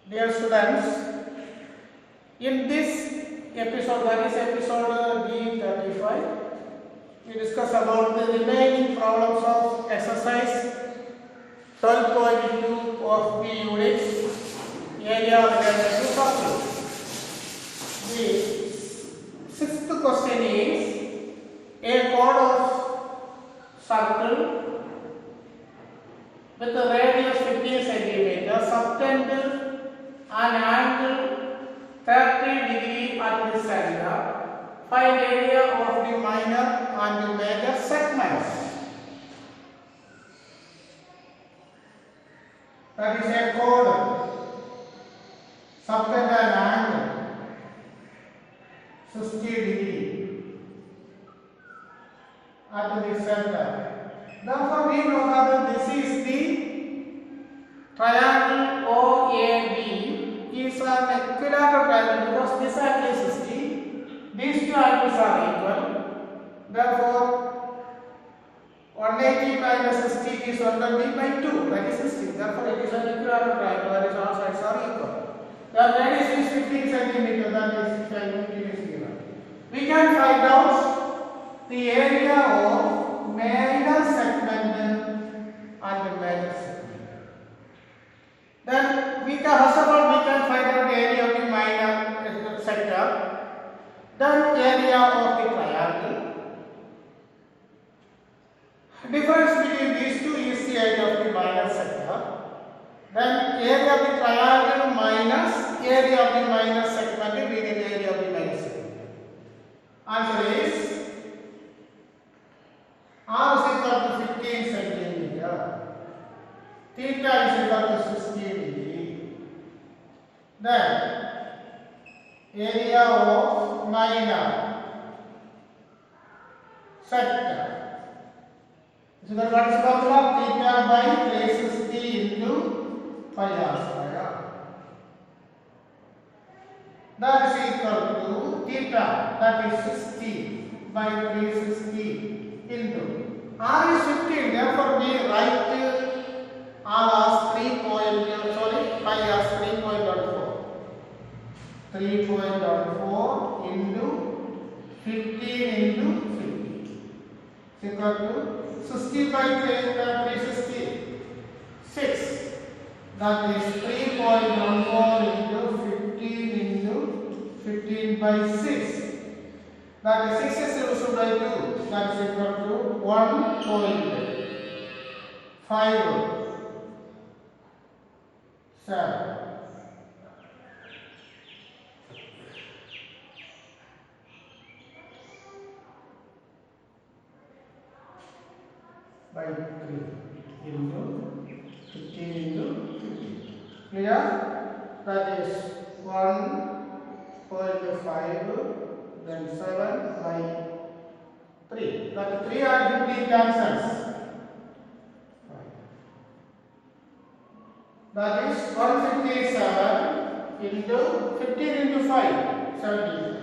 Dear students, in this episode, that is episode D35, we discuss about the remaining problems of exercise 12.2 of the unit area related to circle. The sixth question is a chord of circle with a radius 15 centimeters subtended an angle 30 degree at the center. Find area of the minor and the major segments. That is a chord subtended an angle 60 degree at the center. Therefore, we know that this is the triangle OAB is an equilateral triangle because this angle is 60. These two angles are equal. Therefore, 180 minus 60 is 120 by 2. That is 60. Therefore, it is an equilateral triangle. That is all sides are equal. The radius is 15 centimeters. That is 5 is given. We can find out the area of major segment and the major segment. Then we can first of all we can find out the area of the minor sector. Then area of the triangle. Difference between these two is the area of the minor sector. Then area of the triangle minus area of the minor segment, we get area of the minor segment. Answer is R is equal to 15 centimeter. Theta is equal to 60 degree. Then area of minor sector. So that what is formula? Theta by 360 into pi r square. That is equal to theta, that is 60 by 360 into r is 15. Therefore, we write r as 3.4 into 15 into 50 is equal to 60 by 360 6. That is 3.14 into 15 into 15 by 6. That is 6 is divided by 2. That is equal to 1.57 by 3 into 15 into 50. Clear? That is 1.5 then 7 by 3. That 3 and 15 cancels. That is 157 into 15 into 5, 70.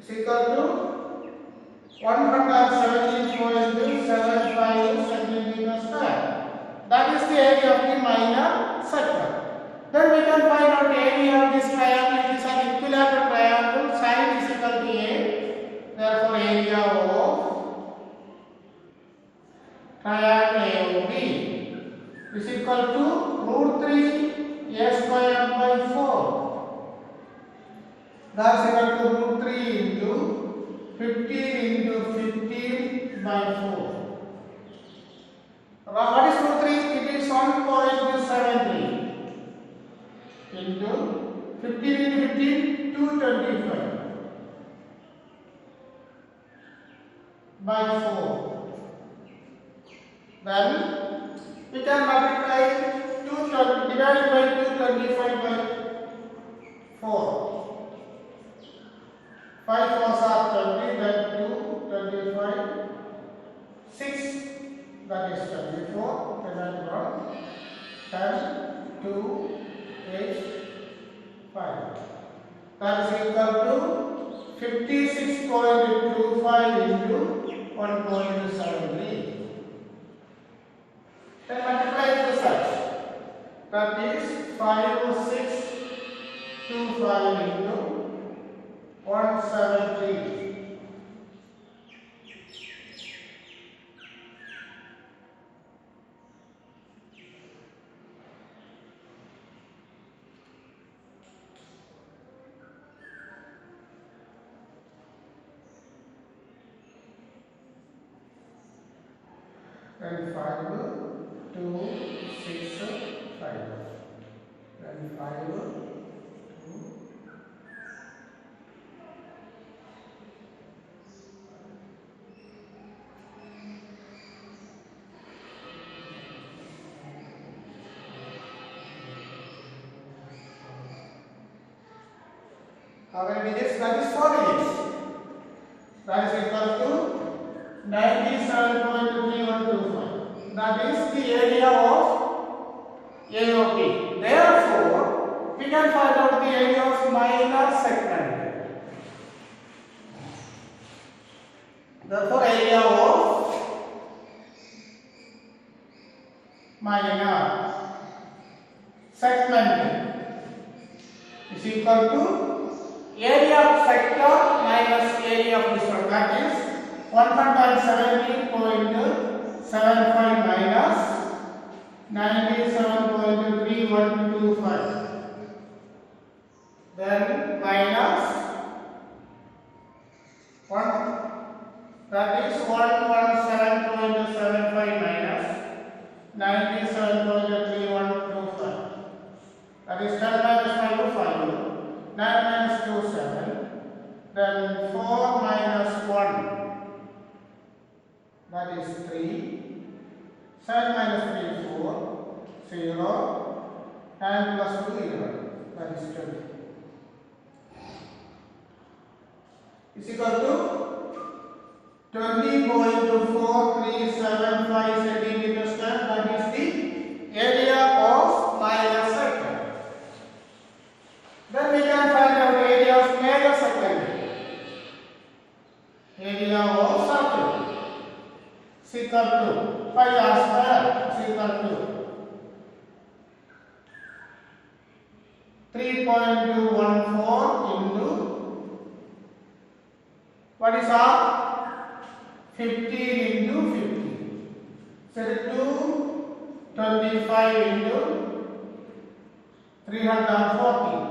Is equal to 117.75 centimeters square. That is the area of the minor sector. Then we can find out the area of this triangle. It is an equilateral triangle. Sine is equal to A. Therefore, area of triangle AOB is equal to root 3 A square by 4. That is equal to root 3 into 15 into 15 by 4. What is root 3? It is 1.73 into 15 into 15, 225 by 4. Then we can multiply 220 divided by 225 by 4. 24, 10, 2, 8, 5. That is equal to 56.25 into 1.73. Then multiply the size. That is 5625 into 173. Then 5, 2, 6, 5. Then 5, 2. How many digits? That is 4 digits. That is equal to 97.3125. That is the area of AOP. Therefore, we can find out the area of minor segment. Therefore, area of minor segment is equal to area of sector minus area of this one. That is 170.75 minus 97.3125. Then minus 1. That is 117.75 minus 97.3125. That is 10 minus 5 to 5. 9 minus 2, 7. Then 4 minus 1. That is 3. 7 minus 3, 4. 0. And plus 2, 11. That is 20. Is equal to 20.4375 centimeters square. That is the area of minor circle. Then we can find out the area of major circle. Area of circle is equal to pi r square is equal to 3.214 into what is r? 15 into 50. So 225 into 340.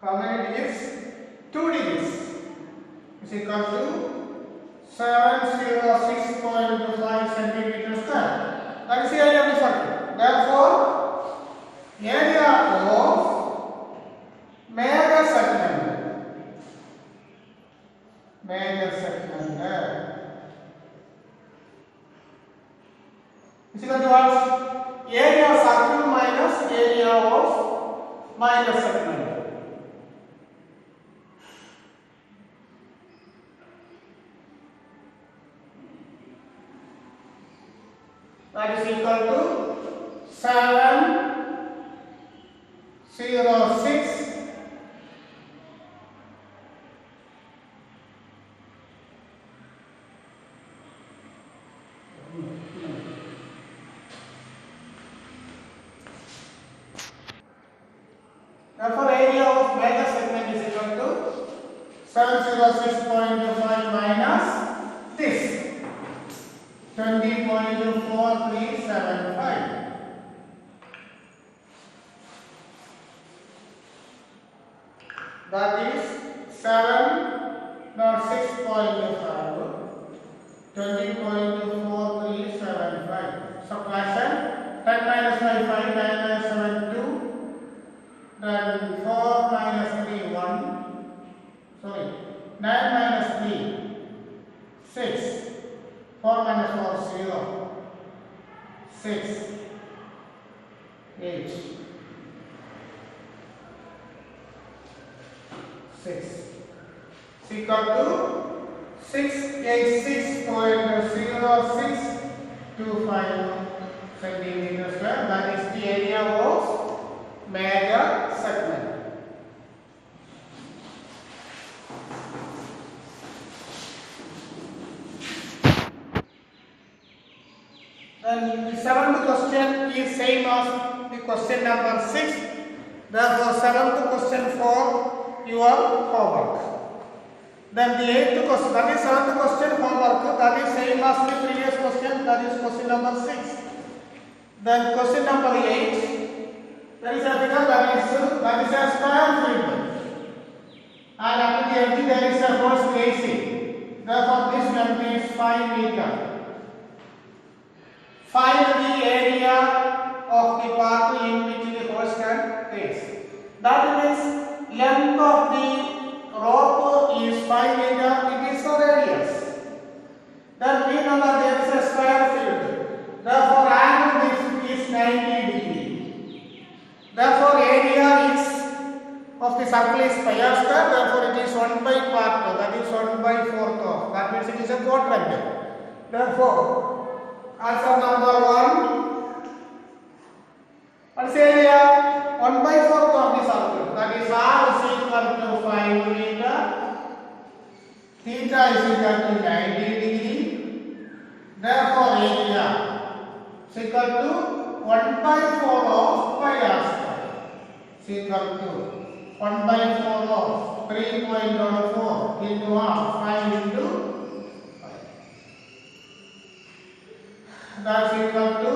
How many digits? 2 digits. Is equal to 706.5 centimeters square. That is the area of the circle. Therefore, area of major segment is equal to what? Area of circle minus area of minor segment. That is equal to 706. Therefore, area of major segment is equal to 706.5 minus this 20.4375. That is 706.5, 20.4375. Subtraction 10 minus 5, 5, 9 minus 7, 2. Then 4 minus 3, 1. 9 minus 3, 6. 4 minus 4, 0. 6, 8. 6. Is equal to 686.00625 centimeters square. That is the area of major segment. Then the seventh question is same as the question number 6. Therefore, seventh question for your homework. Then the eighth question, that is seventh question homework, that is same as the previous question, that is question number 6. Then question number 8, there is a figure that is a square field, and up to the edge there is a horse racing. Therefore, this length is 5 meters. Find the area of the path in which the horse can race. That means length of the rope is 5 meters. It is the radius. Then we know that there is a square field. Therefore, angle is 90 degree. Therefore, area is of the circle is pi r square. Therefore, it is 1 by part 2. That is 1 by 4th of. That means it is a quadrant. Therefore, answer number 1. What is area? 1 by 4th of the circle. That is r is equal to 5 meter. Theta is equal to 90 degree. Therefore, area is equal to 1 by 4 of pi r square. Is equal to 1 by 4 of 3.14 into r, 5 into 5. That is equal to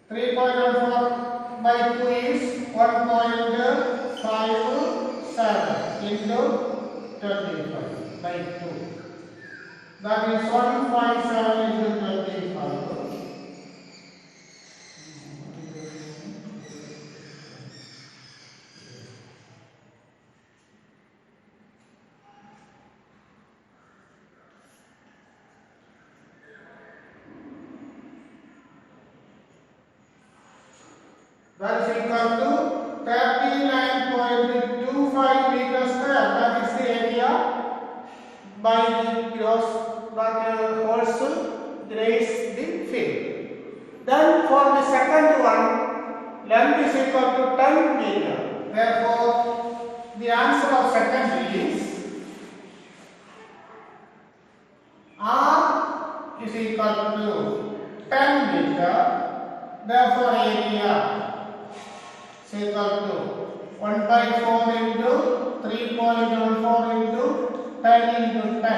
3.14 by 2 is 1.57 into 25 by 2. That is 157 into 25. That is equal to 39.25 meters square. That is the area by the gross that horse graze the field. Then for the second one, length is equal to 10 meter. Therefore, the answer of second is R is equal to 10 meter. Therefore, area is equal to 1 by 4 into 3.14 into 10 into 10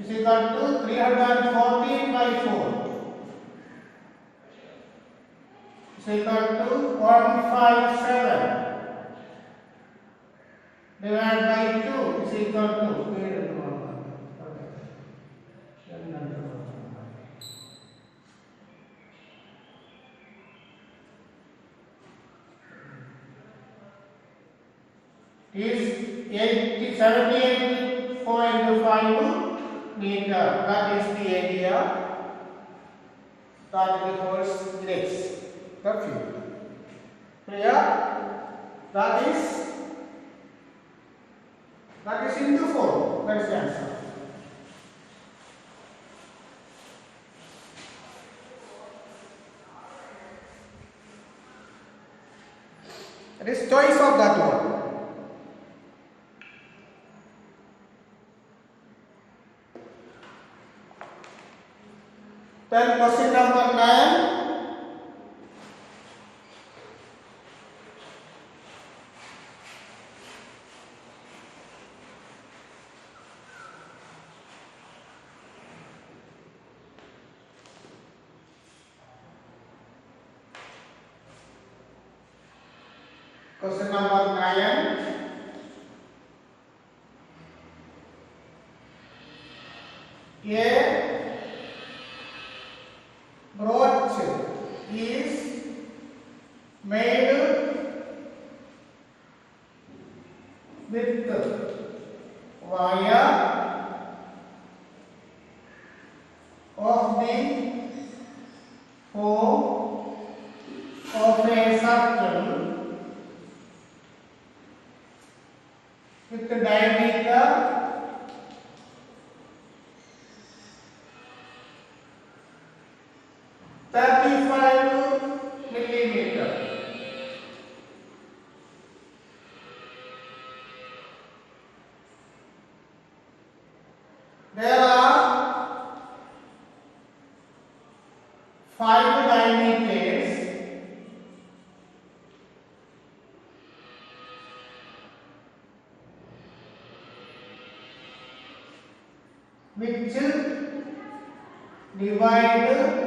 is equal to 314 by 4 is equal to 157 divided by 2 is equal to is 78.5 meter. That is the area that the horse graze the field. Clear? That is into 4. That is the answer. That is choice of that one. Then question number 9. Question number 9. A brooch is made with of the form of a circle with diameter 35 millimeter. There are 5 diameters which divide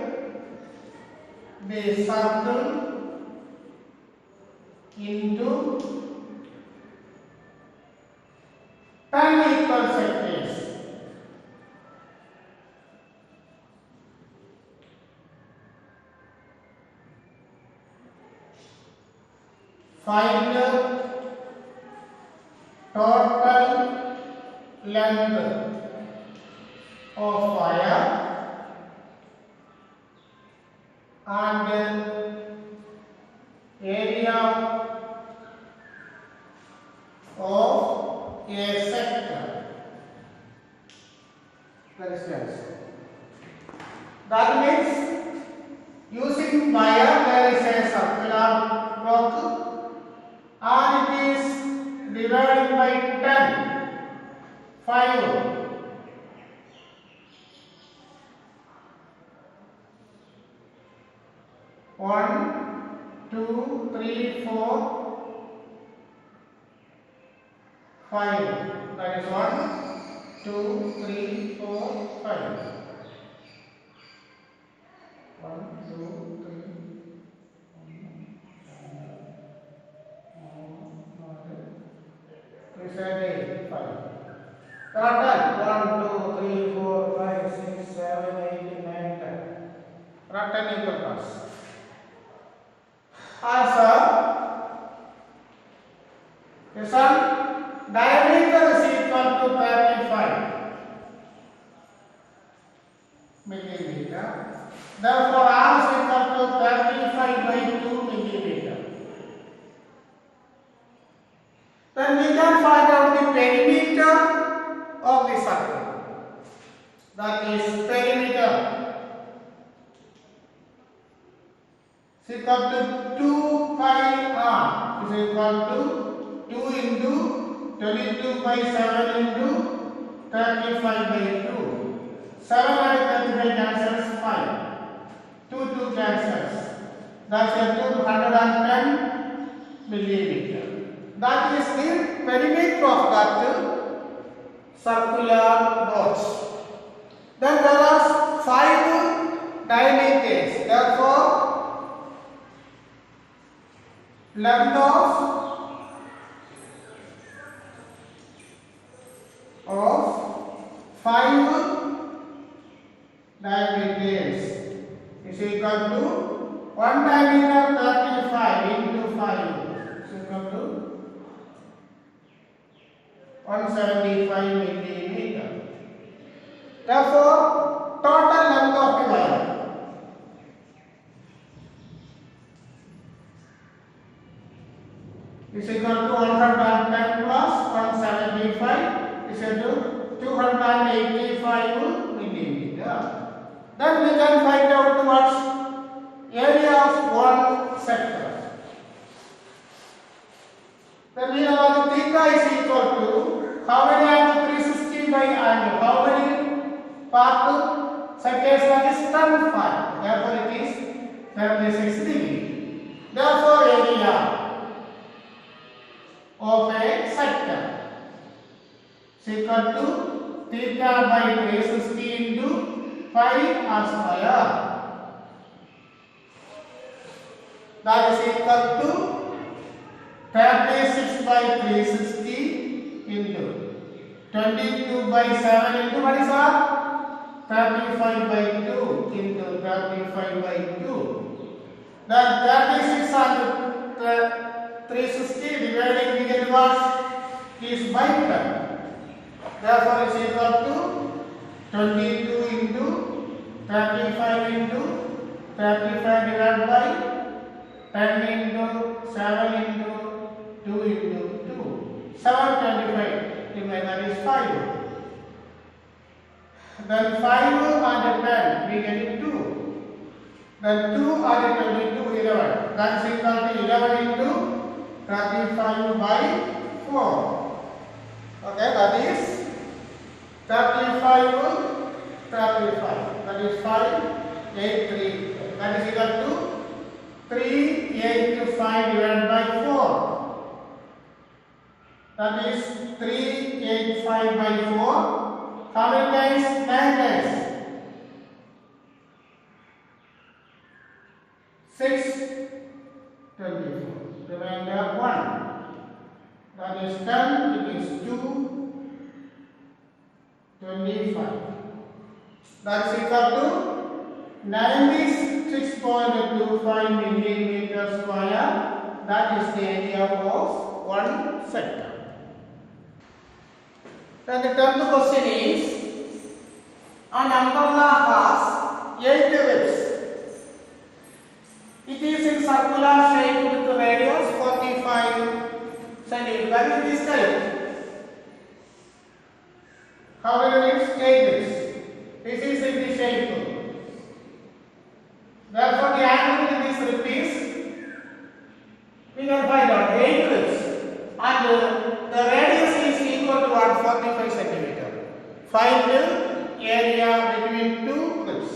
the circle into 10 equal sectors. Find the total length of wire and area of a sector. That is the answer. That means using wire there is a circular block and it is divided by 10. 5. 1, 2, 3, 4, 5. That is 1, 2, 3, 4, 5. 1, 2, 3, 5. Total 1, 2, 3, 4, 5, 6, 7, 8, 9, 10. Total equal parts. Answer. This one diameter is equal to 35 millimeter. Therefore, R is equal to 35 by 2 millimeter. Then we can find out the perimeter of the circle. That is perimeter is equal to 2 pi r is equal to 2 into 22 by 7 into 35 by 2. 7 by 35 cancels 5. 2 cancels. That's a 210 millimeter. That is the perimeter of that circular box. Then there are 5 diameters. Therefore, length of 5 diameters is equal to 1 diameter 35 into 5 is equal to 175 millimeter. Therefore, total length of the wire is equal to 110 plus 175 is equal to 285 millimeter. Then we can find out what's area of one sector. Then we know theta is equal to how many angle 360 by angle. How many part sectors? That is 10 pi. Therefore, it is 36 degree. Therefore, area of a sector is equal to theta by 360 into pi r square. That is equal to 36 by 360 into 22 by 7 into what is that? 35 by 2 into 35 by 2. Then 36 and 360 dividing we get what is by 10. Therefore, it is equal to 22 into 35 into 35 divided by 10 into 7 into 2 into 2. 725. That is 5. Then 5 and 10, we get it 2. Then 2 and 22, 11. That is equal to 11 into 35 by 4. Okay, that is 35, 35. That is 5, 8, 3. That is equal to 3, 8 to 5 divided by 4. That is 3, 8, 5 by 4. How many times? 9 times. 6, 24. Remainder 1. That is 10. It is 2, 25. That is equal to 96.25 millimeter square. That is the area of one sector. Then the 10th question is, an umbrella has 8 ribs. It is in circular shape with the radius 45 centimeters. That is this type. How many ribs? 8 ribs. This is in the shape. Therefore, the angle in this rib is, we can find out 8 ribs. And the radius is equal to what? 45 centimeters. Find the area between two ribs.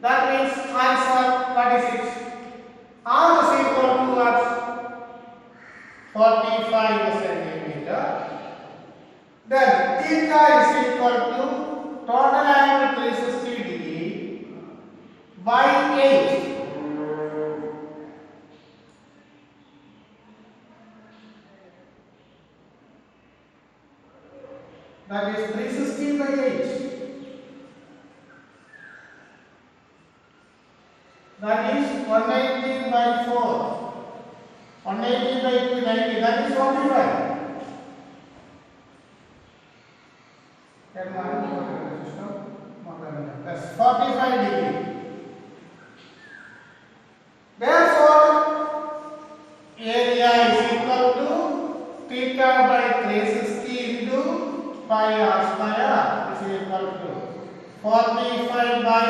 That means answer 36. R is equal to what? 45 centimeters. Then theta is equal to total angle 360 degree by 8. That is 360 by 8. That is 180 by 4. 180 by 290. That is 45. That's 45 degree. Therefore, area is equal to theta by 360 into pi r square is equal to 45 by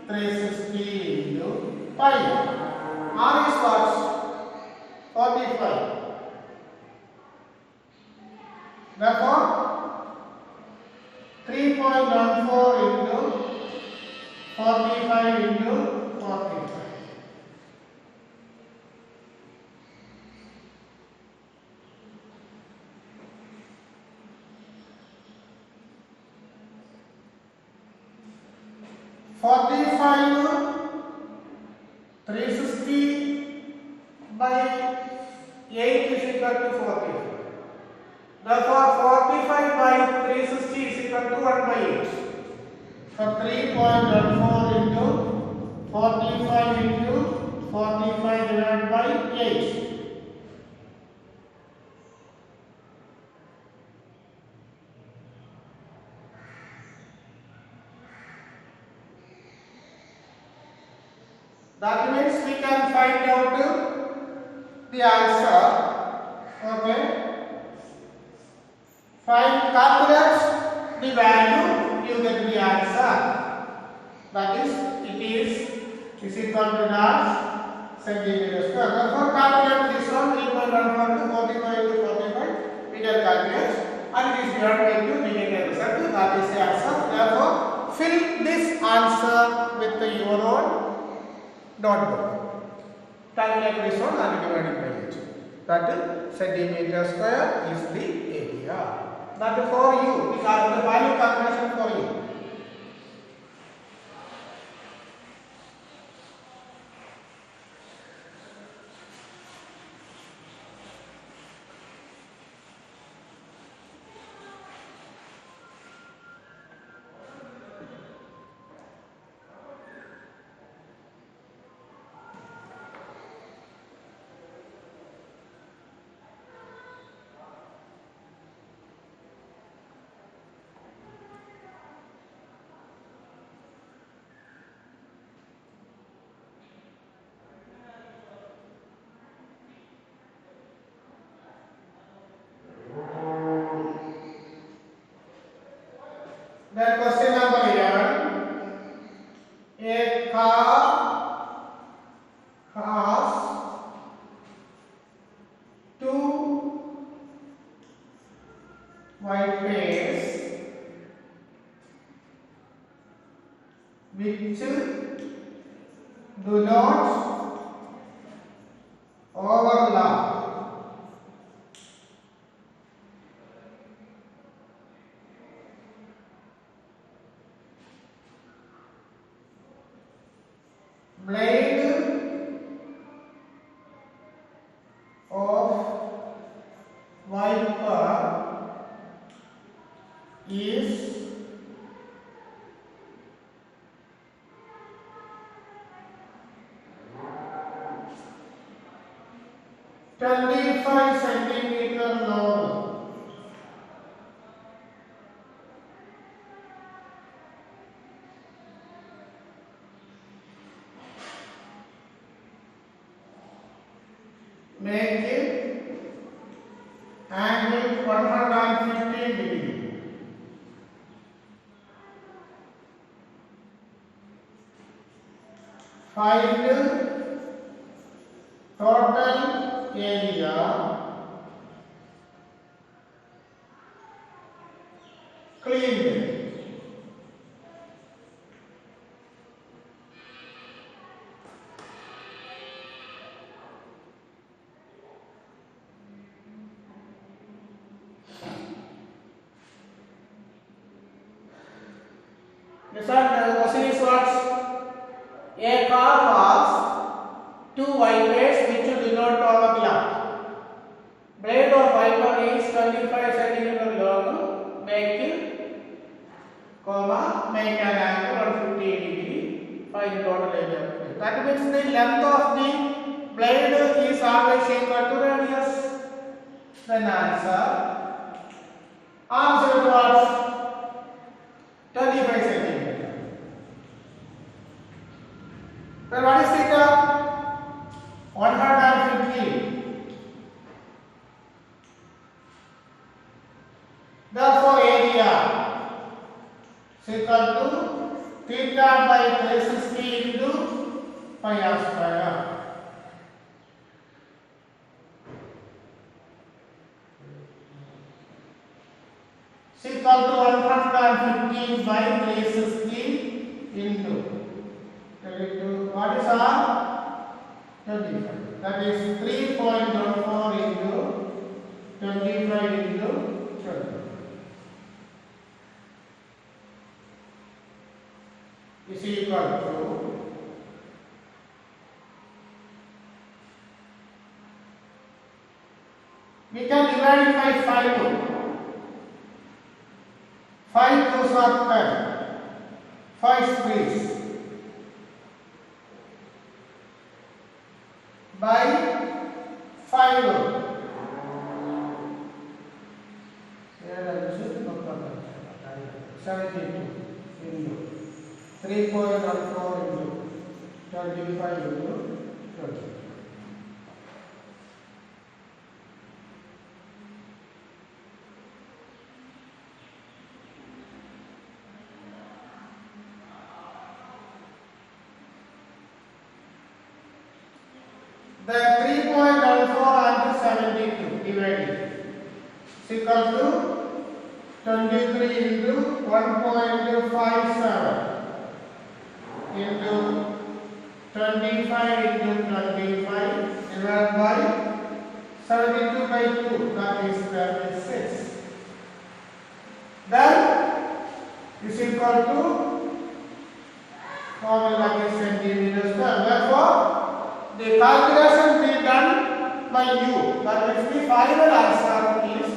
360 into pi. R is what? 45. Therefore, 3.14 into 45 into 45. (45) 360 by 8 is equal to 45. Therefore, 45 by 360 is equal to 1 by 8. So 3.14 into 45 into 45 divided by 8. That means we can find out the answer. Okay. Calculate the value, you get the answer. That is, it is equal to dash centimeters square. Therefore, calculate this one 3.14 to 45 to 45. We can calculate, and it is beyond by 2. We get a result. That is the answer. Therefore, fill this answer with your own notebook. Calculate this one and divide it by it. That centimeter square is the area. That for you, the value calculation for you. Then question number 11. A car has two white pairs which do not overlap. Blade of wiper is 25 centimeter long. Make it angle 150 degree. Find total area cleaned. Yes, sir. The question is what? A car has two white pairs which do not overlap. Blade of wiper is 25 centimeter long. Make it, comma, make an angle 150 degree. Find total area. That means the length of the blade is always equal to radius. Then answer was 25 centimeter. Then what is theta? 150. Therefore, area is equal to theta by 360 into pi r square. Is equal to 150 by 360 into what is R? 25. That is 3.14 into 25 into 20. Is equal to we can divide it by 5. 5 2s are 10. 5 3s by 5. 72 into 3.14 into 25 into 20. Then 3.14 and 72 divided is equal to 23 into 1.57 into 25 into 25 divided by 72 by 2, that is 36. Then is equal to formula is centimeters square. Therefore, the calculation be done by you. That means the final answer is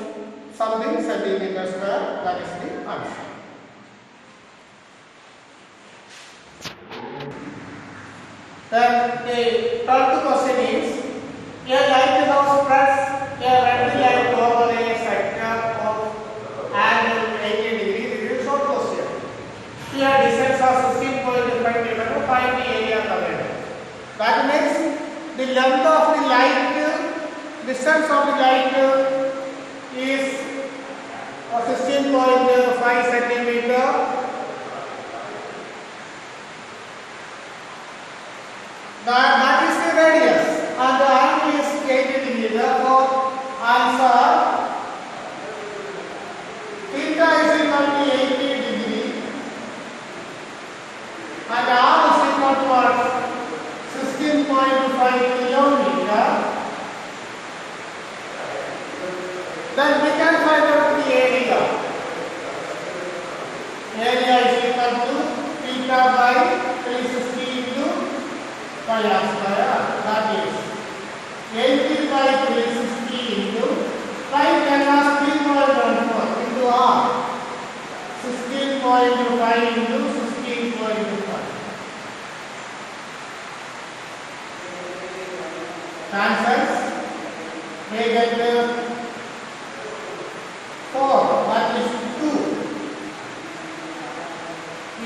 something centimeter square. That is the answer. Then the third question is: a lighthouse spreads a red light over a sector of angle 80 degrees. This is short question. Here distance of 16.5 meters. Find the area covered. That means the length of the light, distance of the light is or 16.5 centimeter. That is the radius and the angle is 80 degree. Therefore, answer theta is equal to 80 degree and R is equal to what? 16.5 kilometer. Then we can find out the area. Area is equal to theta by 360 into pi r square. That is 80 by 360 into pi times 3.14 into r. 16.5 into 16.5. Cancels. We get 4, that is 2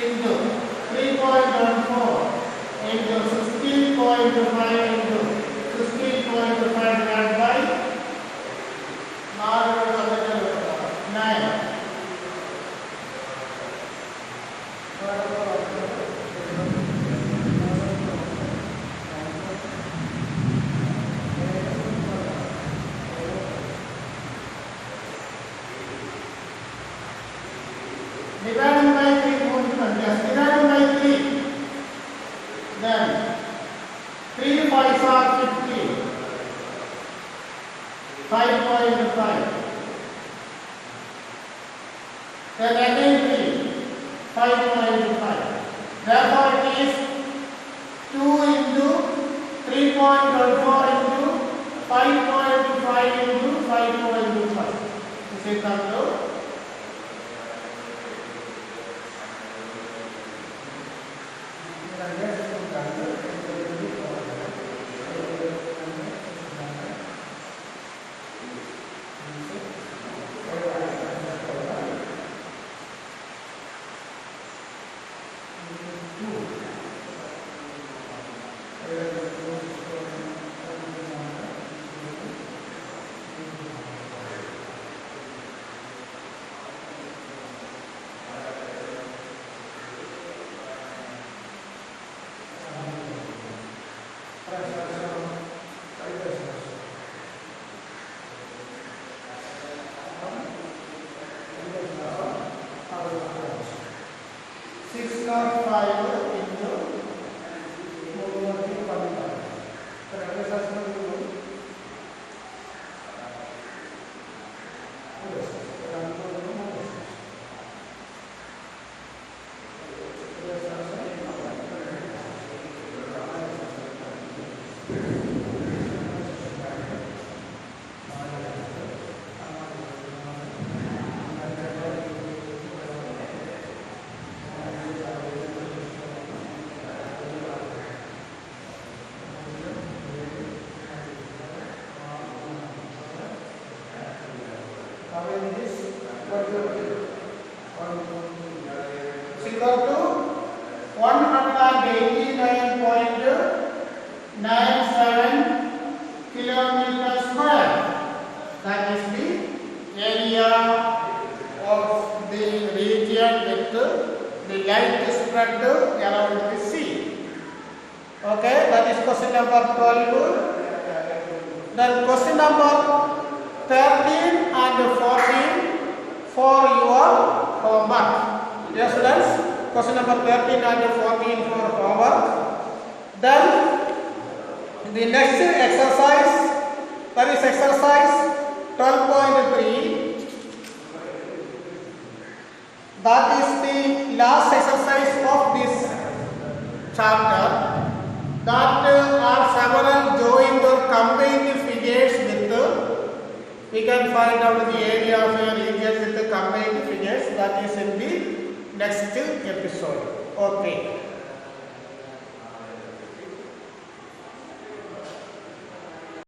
into 3.14 into 16.5 into 16.5 divided by 9. Dividing by 3, dividing by 3, then 3 5s are 50, 5.5, then again 3, 5.5, therefore it is 2 into 3.14 into 5.5 into 5.5, this is equal to 189.97 kilometers square. That is the area of the region with the light spread around the sea. Okay, that is question number 12. Then question number 13 and 14 for your homework. Yes, students, question number 13 and 14 for homework. Then the next exercise, that is exercise 12.3. That is the last exercise of this chapter. That are several joined or combined figures with, we can find out the area of a region with the combined figures. That is in the next episode. Okay.